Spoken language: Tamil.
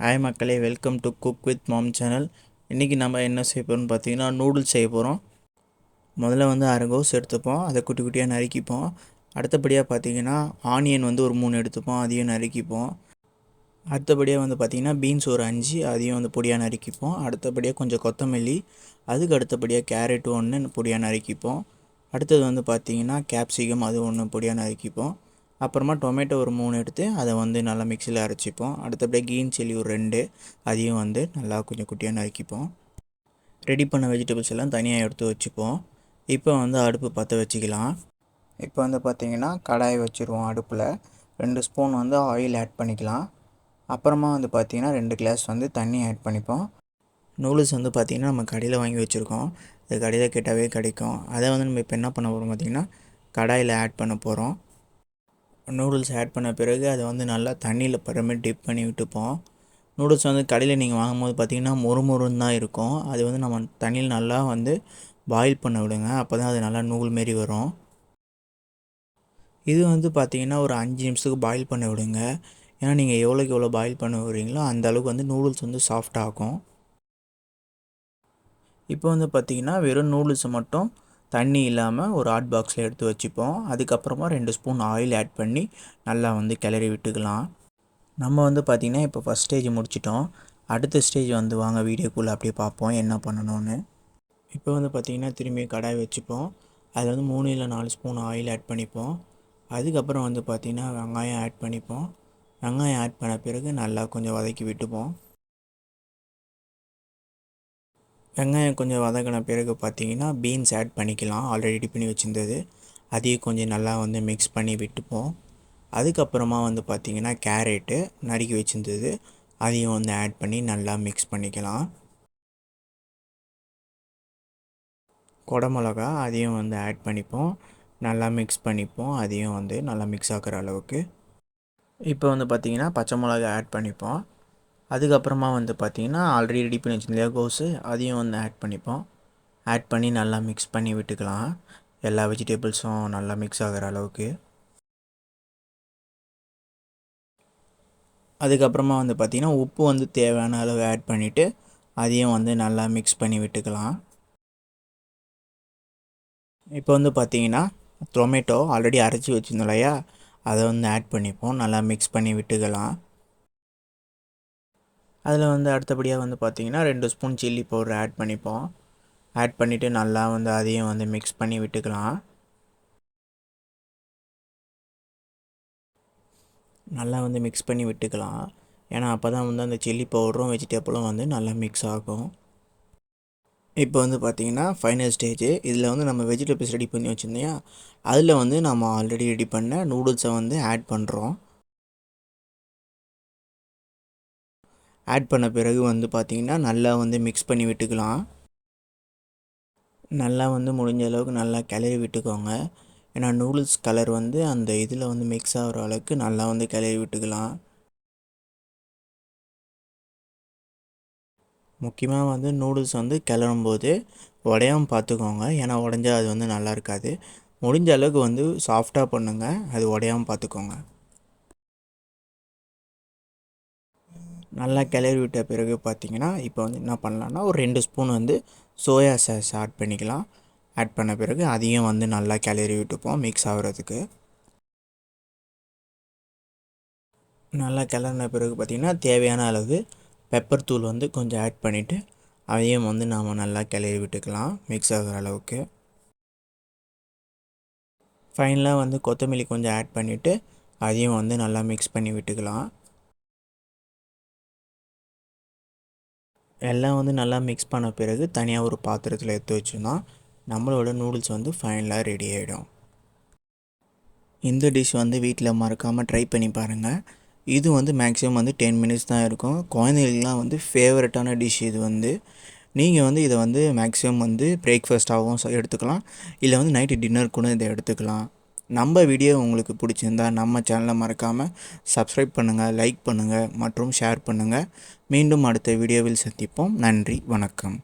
ஹாய் மக்களே, welcome to cook with mom channel. இன்றைக்கி நம்ம என்ன செய்ய போகிறோம்னு பார்த்தீங்கன்னா நூடுல்ஸ் செய்ய போகிறோம். முதல்ல வந்து அரைகோஸ் எடுத்துப்போம், அதை குட்டி குட்டியாக நறுக்கிப்போம். அடுத்தபடியாக பார்த்தீங்கன்னா ஆனியன் வந்து ஒரு 3 எடுத்துப்போம், அதையும் நறுக்கிப்போம். அடுத்தபடியாக வந்து பார்த்திங்கன்னா பீன்ஸ் ஒரு 5, அதையும் வந்து பொடியாக நறுக்கிப்போம். அடுத்தபடியாக கொஞ்சம் கொத்தமல்லி, அதுக்கு அடுத்தபடியாக கேரட் 1 பொடியாக நறுக்கிப்போம். அடுத்தது வந்து பார்த்திங்கன்னா கேப்சிகம், அது 1 பொடியாக நறுக்கிப்போம். அப்புறமா டொமேட்டோ ஒரு 3 எடுத்து அதை வந்து நல்லா மிக்சியில் அரைச்சிப்போம். அடுத்தபடியாக க்ரீன் சில்லி ஒரு 2, அதையும் வந்து நல்லா கொஞ்சம் குட்டியாக நறுக்கிப்போம். ரெடி பண்ண வெஜிடபிள்ஸ் எல்லாம் தனியாக எடுத்து வச்சுப்போம். இப்போ வந்து அடுப்பு பற்ற வச்சுக்கலாம். இப்போ வந்து பார்த்திங்கன்னா கடாய் வச்சுருவோம். அடுப்பில் 2 ஸ்பூன் வந்து ஆயில் ஆட் பண்ணிக்கலாம். அப்புறமா வந்து பார்த்திங்கன்னா 2 கிளாஸ் வந்து தண்ணி ஆட் பண்ணிப்போம். நூடுல்ஸ் வந்து பார்த்திங்கன்னா நம்ம கடையில் வாங்கி வச்சுருக்கோம். அது கடையில் கேட்டாவே கிடைக்கும். அதை வந்து நம்ம இப்போ என்ன பண்ண போகிறோம் பார்த்திங்கன்னா கடாயில் ஆட் பண்ண போகிறோம். நூடுல்ஸ் ஆட் பண்ண பிறகு அதை வந்து நல்லா தண்ணியில் படுற டிப் பண்ணி விட்டுப்போம். நூடுல்ஸ் வந்து கடையில் நீங்கள் வாங்கும்போது பார்த்திங்கன்னா மொறுமொறுன்னு தான் இருக்கும். அது வந்து நம்ம தண்ணியில் நல்லா வந்து பாயில் பண்ண விடுங்க. அப்போ தான் அது நல்லா நூல் மாரி வரும். இது வந்து பார்த்திங்கன்னா ஒரு 5 நிமிஷத்துக்கு பாயில் பண்ண விடுங்க. ஏன்னா நீங்கள் எவ்வளோக்கு எவ்வளோ பாயில் பண்ண விடுறீங்களோ அந்த அளவுக்கு வந்து நூடுல்ஸ் வந்து சாஃப்டாகும். இப்போ வந்து பார்த்திங்கன்னா வெறும் நூடுல்ஸை மட்டும் தண்ணி இல்லாமல் ஒரு ஹாட் பாக்ஸில் எடுத்து வச்சுப்போம். அதுக்கப்புறமா 2 ஸ்பூன் ஆயில் ஆட் பண்ணி நல்லா வந்து கிளறி விட்டுக்கலாம். நம்ம வந்து பார்த்திங்கன்னா இப்போ ஃபஸ்ட் ஸ்டேஜ் முடிச்சிட்டோம். அடுத்த ஸ்டேஜ் வந்து வாங்க வீடியோக்குள்ளே அப்படியே பார்ப்போம் என்ன பண்ணணும்னு. இப்போ வந்து பார்த்திங்கன்னா திரும்பி கடாய் வச்சுப்போம். அதில் வந்து 3 இல்லை 4 ஸ்பூன் ஆயில் ஆட் பண்ணிப்போம். அதுக்கப்புறம் வந்து பார்த்திங்கன்னா வெங்காயம் ஆட் பண்ணிப்போம். வெங்காயம் ஆட் பண்ண பிறகு நல்லா கொஞ்சம் வதக்கி விட்டுப்போம். வெங்காயம் கொஞ்சம் வதக்கின பிறகு பார்த்திங்கன்னா பீன்ஸ் ஆட் பண்ணிக்கலாம். ஆல்ரெடி ரெடி பண்ணி வச்சுருந்தது அதையும் கொஞ்சம் நல்லா வந்து மிக்ஸ் பண்ணி விட்டுப்போம். அதுக்கப்புறமா வந்து பார்த்திங்கன்னா கேரட்டு நறுக்கி வச்சுருந்தது அதையும் வந்து ஆட் பண்ணி நல்லா மிக்ஸ் பண்ணிக்கலாம். குடமிளகா அதையும் வந்து ஆட் பண்ணிப்போம். நல்லா மிக்ஸ் பண்ணிப்போம். அதையும் வந்து நல்லா மிக்ஸ் ஆகிற அளவுக்கு. இப்போ வந்து பார்த்திங்கன்னா பச்சை மிளகா ஆட் பண்ணிப்போம். அதுக்கப்புறமா வந்து பார்த்திங்கன்னா ஆல்ரெடி ரெடி பண்ணி வச்சுருந்தா கோஸு அதையும் வந்து ஆட் பண்ணிப்போம். ஆட் பண்ணி நல்லா மிக்ஸ் பண்ணி விட்டுக்கலாம். எல்லா வெஜிடபிள்ஸும் நல்லா மிக்ஸ் ஆகிற அளவுக்கு. அதுக்கப்புறமா வந்து பார்த்திங்கன்னா உப்பு வந்து தேவையான அளவு ஆட் பண்ணிவிட்டு அதையும் வந்து நல்லா மிக்ஸ் பண்ணி விட்டுக்கலாம். இப்போ வந்து பார்த்திங்கன்னா டொமேட்டோ ஆல்ரெடி அரைச்சி வச்சுருந்தோம் இல்லையா, அதை வந்து ஆட் பண்ணிப்போம். நல்லா மிக்ஸ் பண்ணி விட்டுக்கலாம். அதில் வந்து அடுத்தபடியாக வந்து பார்த்திங்கன்னா 2 ஸ்பூன் சில்லி பவுடர் ஆட் பண்ணிப்போம். ஆட் பண்ணிவிட்டு நல்லா வந்து அதையும் வந்து மிக்ஸ் பண்ணி விட்டுக்கலாம். நல்லா வந்து மிக்ஸ் பண்ணி விட்டுக்கலாம். ஏன்னா அப்போ தான் வந்து அந்த சில்லி பவுடரும் வெஜிடபிளும் வந்து நல்லா மிக்ஸ் ஆகும். இப்போ வந்து பார்த்திங்கன்னா ஃபைனல் ஸ்டேஜ். இதில் வந்து நம்ம வெஜிடபிள்ஸ் ரெடி பண்ணி வச்சுருந்தோம், அதில் வந்து நம்ம ஆல்ரெடி ரெடி பண்ண நூடுல்ஸை வந்து ஆட் பண்ணுறோம். ஆட் பண்ண பிறகு வந்து பார்த்திங்கன்னா நல்லா வந்து மிக்ஸ் பண்ணி விட்டுக்கலாம். நல்லா வந்து முடிஞ்ச அளவுக்கு நல்லா கிளறி விட்டுக்கோங்க. ஏன்னா நூடுல்ஸ் கலர் வந்து அந்த இதில் வந்து மிக்ஸ் ஆகிற அளவுக்கு நல்லா வந்து கிளறி விட்டுக்கலாம். முக்கியமாக வந்து நூடுல்ஸ் வந்து கிளறும்போது உடையாமல் பார்த்துக்கோங்க. ஏன்னா உடஞ்சா அது வந்து நல்லா இருக்காது. முடிஞ்ச அளவுக்கு வந்து சாஃப்டாக பண்ணுங்கள், அது உடையாமல் பார்த்துக்கோங்க. நல்லா கிளறி விட்ட பிறகு பார்த்திங்கன்னா இப்போ வந்து என்ன பண்ணலான்னா ஒரு 2 ஸ்பூன் வந்து சோயா சாஸ் ஆட் பண்ணிக்கலாம். ஆட் பண்ண பிறகு அதையும் வந்து நல்லா கிளறி விட்டுப்போம் மிக்ஸ் ஆகிறதுக்கு. நல்லா கிளறின பிறகு பார்த்திங்கன்னா தேவையான அளவு பெப்பர் தூள் வந்து கொஞ்சம் ஆட் பண்ணிவிட்டு அதையும் வந்து நாம் நல்லா கிளறி விட்டுக்கலாம் மிக்ஸ் ஆகிற அளவுக்கு. ஃபைனலாக வந்து கொத்தமல்லி கொஞ்சம் ஆட் பண்ணிவிட்டு அதையும் வந்து நல்லா மிக்ஸ் பண்ணி விட்டுக்கலாம். எல்லாம் வந்து நல்லா மிக்ஸ் பண்ண பிறகு தனியாக ஒரு பாத்திரத்தில் எடுத்து வச்சோன்னா நம்மளோட நூடுல்ஸ் வந்து ஃபைனலாக ரெடி ஆகிடும். இந்த டிஷ் வந்து வீட்டில் மறக்காமல் ட்ரை பண்ணி பாருங்கள். இது வந்து மேக்ஸிமம் வந்து 10 மினிட்ஸ் தான் இருக்கும். குழந்தைகளுக்குலாம் வந்து ஃபேவரட்டான டிஷ் இது வந்து. நீங்கள் வந்து இதை வந்து மேக்ஸிமம் வந்து பிரேக்ஃபாஸ்ட்டாகவும் எடுத்துக்கலாம், இல்லை வந்து நைட்டு டின்னர் கூட இதை எடுத்துக்கலாம். நம்ம வீடியோ உங்களுக்கு பிடிச்சிருந்தா நம்ம சேனலை மறக்காமல் சப்ஸ்கிரைப் பண்ணுங்கள், லைக் பண்ணுங்கள் மற்றும் ஷேர் பண்ணுங்கள். மீண்டும் அடுத்த வீடியோவில் சந்திப்போம். நன்றி, வணக்கம்.